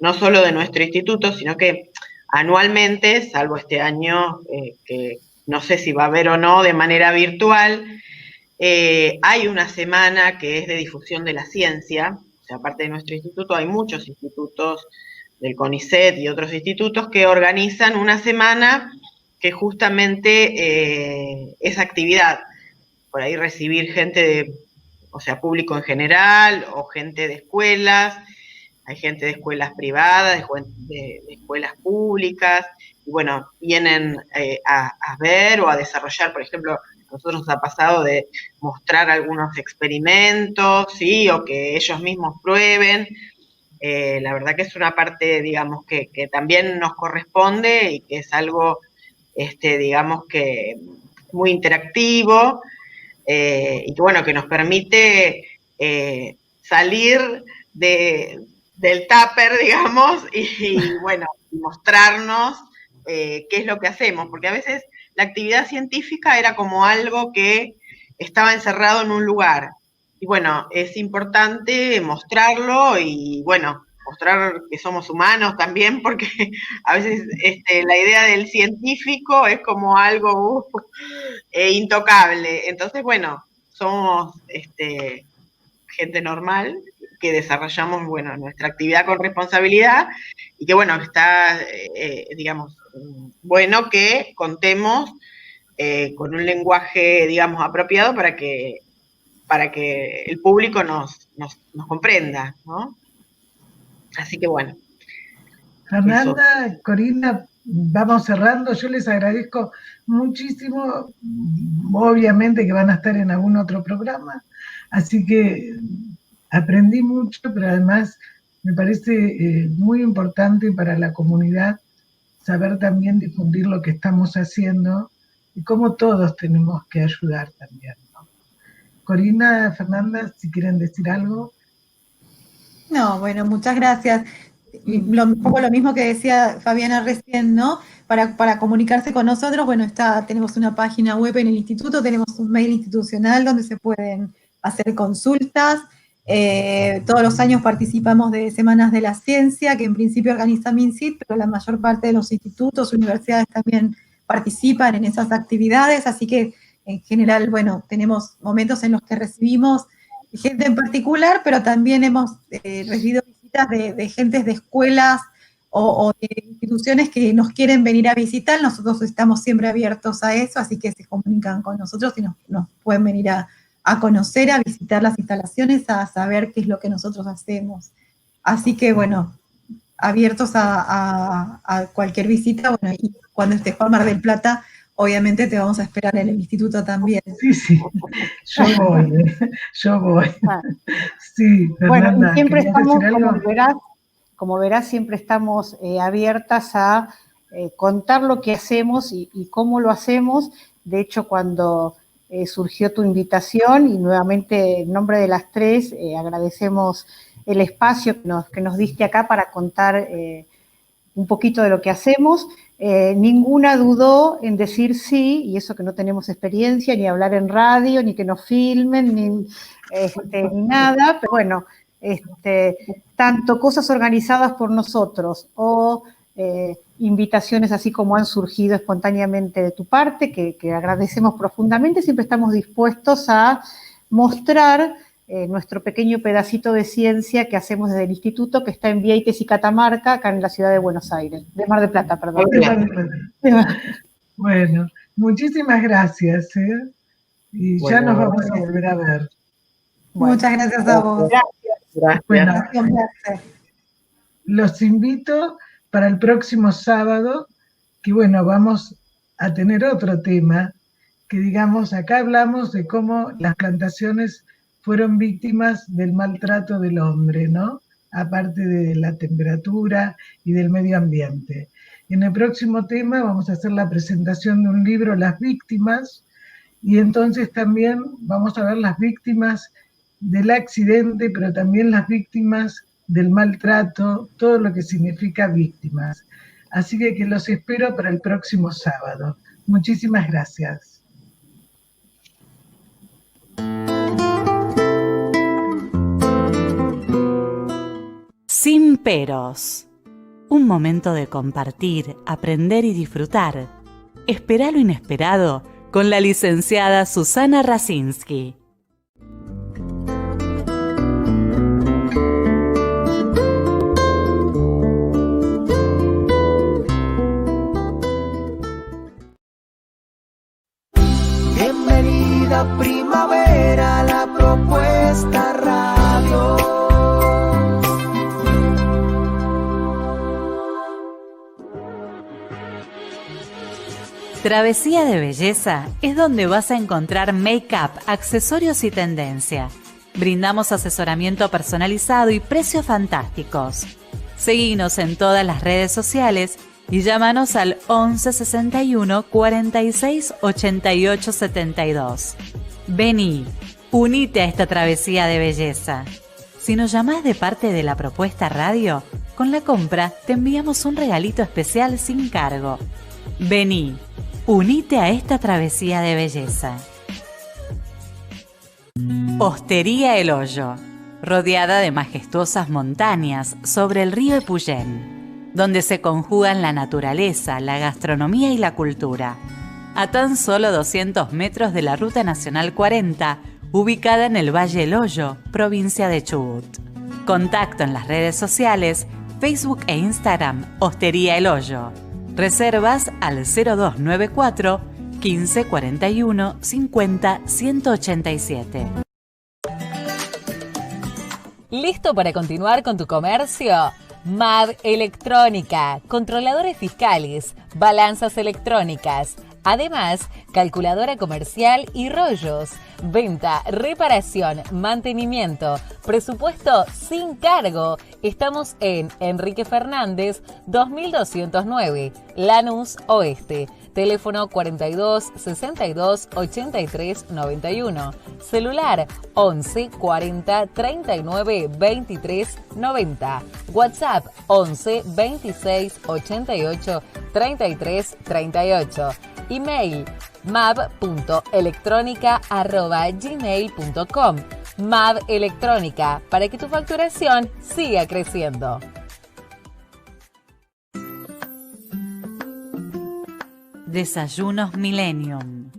no solo de nuestro instituto, sino que anualmente, salvo este año, que no sé si va a haber o no de manera virtual, hay una semana que es de difusión de la ciencia. O sea, aparte de nuestro instituto, hay muchos institutos del CONICET y otros institutos que organizan una semana que justamente es actividad. Por ahí recibir gente de, o sea, público en general, o gente de escuelas, hay gente de escuelas privadas, de escuelas públicas, y bueno, vienen a ver o a desarrollar, por ejemplo, a nosotros nos ha pasado de mostrar algunos experimentos, ¿sí? O que ellos mismos prueben. La verdad que es una parte, digamos, que también nos corresponde y que es algo, digamos, que muy interactivo, y que bueno, que nos permite salir del tupper, digamos, y bueno, mostrarnos qué es lo que hacemos, porque a veces la actividad científica era como algo que estaba encerrado en un lugar, y bueno, es importante mostrarlo y bueno, mostrar que somos humanos también, porque a veces la idea del científico es como algo intocable. Entonces, bueno, somos gente normal que desarrollamos, bueno, nuestra actividad con responsabilidad y que, bueno, está, digamos, bueno que contemos con un lenguaje, digamos, apropiado para que el público nos comprenda, ¿no? Así que, bueno. Fernanda, eso. Corina, vamos cerrando. Yo les agradezco muchísimo. Obviamente que van a estar en algún otro programa, así que aprendí mucho, pero además me parece muy importante para la comunidad saber también difundir lo que estamos haciendo y cómo todos tenemos que ayudar también, ¿no? Corina, Fernanda, si quieren decir algo. No, bueno, muchas gracias. Un poco lo mismo que decía Fabiana recién, ¿no? Para comunicarse con nosotros, bueno, tenemos una página web en el instituto, tenemos un mail institucional donde se pueden hacer consultas. Todos los años participamos de Semanas de la Ciencia, que en principio organiza MinCit, pero la mayor parte de los institutos, universidades también participan en esas actividades, así que en general, bueno, tenemos momentos en los que recibimos gente en particular, pero también hemos recibido visitas de gentes de escuelas o de instituciones que nos quieren venir a visitar. Nosotros estamos siempre abiertos a eso, así que se comunican con nosotros y nos pueden venir a conocer, a visitar las instalaciones, a saber qué es lo que nosotros hacemos. Así que, bueno, abiertos a cualquier visita, bueno, y cuando estés por Mar del Plata, obviamente te vamos a esperar en el instituto también. Sí, yo voy. Sí, Fernanda, bueno, y siempre estamos, decir algo? como verás, siempre estamos abiertas a contar lo que hacemos y cómo lo hacemos. De hecho, cuando surgió tu invitación, y nuevamente en nombre de las tres, agradecemos el espacio que nos diste acá para contar un poquito de lo que hacemos. Ninguna dudó en decir sí, y eso que no tenemos experiencia, ni hablar en radio, ni que nos filmen, ni nada, pero bueno, tanto cosas organizadas por nosotros o invitaciones así como han surgido espontáneamente de tu parte, que agradecemos profundamente. Siempre estamos dispuestos a mostrar nuestro pequeño pedacito de ciencia que hacemos desde el instituto, que está en Vieites y Catamarca, acá en la ciudad de Buenos Aires, de Mar del Plata, perdón. Bueno, muchísimas gracias, y bueno, ya nos vamos a volver a ver. Bueno, muchas gracias a vos. Gracias. Bueno, los invito para el próximo sábado, que bueno, vamos a tener otro tema, que digamos, acá hablamos de cómo las plantaciones fueron víctimas del maltrato del hombre, ¿no? Aparte de la temperatura y del medio ambiente. En el próximo tema vamos a hacer la presentación de un libro, Las Víctimas, y entonces también vamos a ver las víctimas del accidente, pero también las víctimas del maltrato, todo lo que significa víctimas. Así que los espero para el próximo sábado. Muchísimas gracias. peros. Un momento de compartir, aprender y disfrutar. Espera lo inesperado con la licenciada Susana Rasinski. Bienvenida primavera, la propuesta radio. Travesía de Belleza es donde vas a encontrar make-up, accesorios y tendencia. Brindamos asesoramiento personalizado y precios fantásticos. Seguinos en todas las redes sociales y llámanos al 11 61 46 88 72. Vení, unite a esta travesía de belleza. Si nos llamás de parte de la propuesta radio, con la compra te enviamos un regalito especial sin cargo. Vení, unite a esta travesía de belleza. Hostería El Hoyo, rodeada de majestuosas montañas sobre el río Epuyén, donde se conjugan la naturaleza, la gastronomía y la cultura. A tan solo 200 metros de la Ruta Nacional 40, ubicada en el Valle El Hoyo, provincia de Chubut. Contacto en las redes sociales, Facebook e Instagram, Hostería El Hoyo. Reservas al 0294 15 41 50 187. ¿Listo para continuar con tu comercio? MAD Electrónica, controladores fiscales, balanzas electrónicas. Además, calculadora comercial y rollos. Venta, reparación, mantenimiento, presupuesto sin cargo. Estamos en Enrique Fernández, 2209, Lanús Oeste. Teléfono 42 62 83 91. Celular 11 40 39 23 90. WhatsApp 11 26 88 33 38. Email mab.electronica@gmail.com. MAB Electrónica, para que tu facturación siga creciendo. Desayunos Millennium.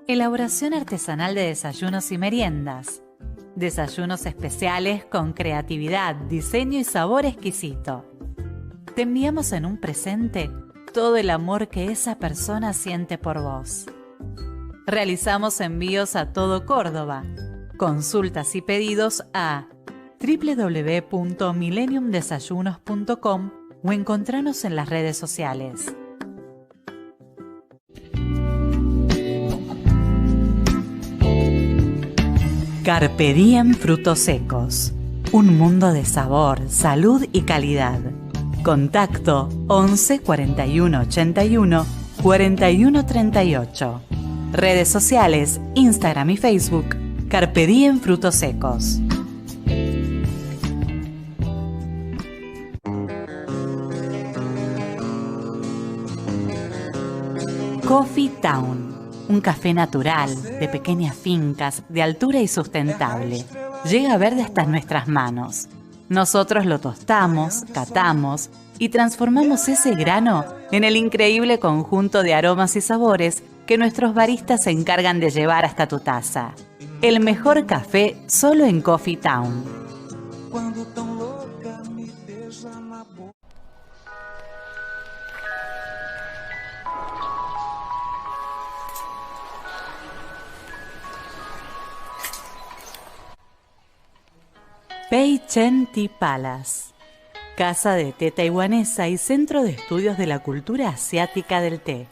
Elaboración artesanal de desayunos y meriendas. Desayunos especiales con creatividad, diseño y sabor exquisito. Te enviamos en un presente todo el amor que esa persona siente por vos. Realizamos envíos a todo Córdoba. Consultas y pedidos a www.millenniumdesayunos.com o encontranos en las redes sociales. Carpe Diem Frutos Secos. Un mundo de sabor, salud y calidad. Contacto 11 41 81 41 38. Redes sociales, Instagram y Facebook, Carpe Diem Frutos Secos. Coffee Town, un café natural, de pequeñas fincas, de altura y sustentable. Llega verde hasta nuestras manos. Nosotros lo tostamos, catamos y transformamos ese grano en el increíble conjunto de aromas y sabores que nuestros baristas se encargan de llevar hasta tu taza. El mejor café solo en Coffee Town. Pei Chen Tea Palace, casa de té taiwanesa y centro de estudios de la cultura asiática del té.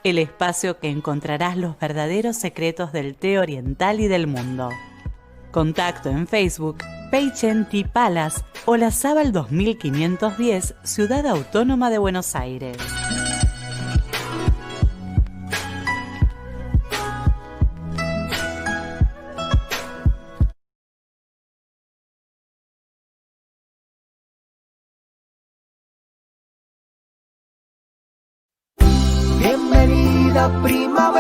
El espacio que encontrarás los verdaderos secretos del té oriental y del mundo. Contacto en Facebook, Pei Chen Tea Palace, Olazábal 2510, Ciudad Autónoma de Buenos Aires. Bienvenida primavera.